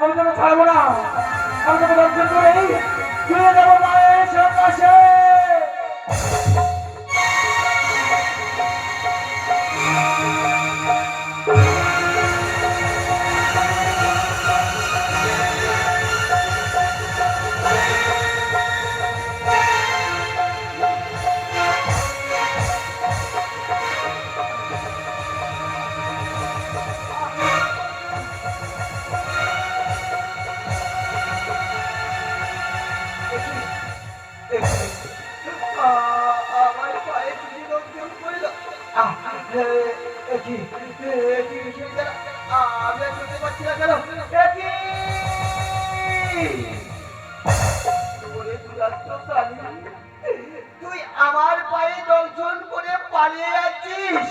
আমি তোকে ছাড়বো না, আমি তোকে দর্শন করে ফিরে যাবো মায়ের সন্ন্যাসে। তুই আমার পায়ে দর্শন করে পালিয়ে যাচ্ছিস?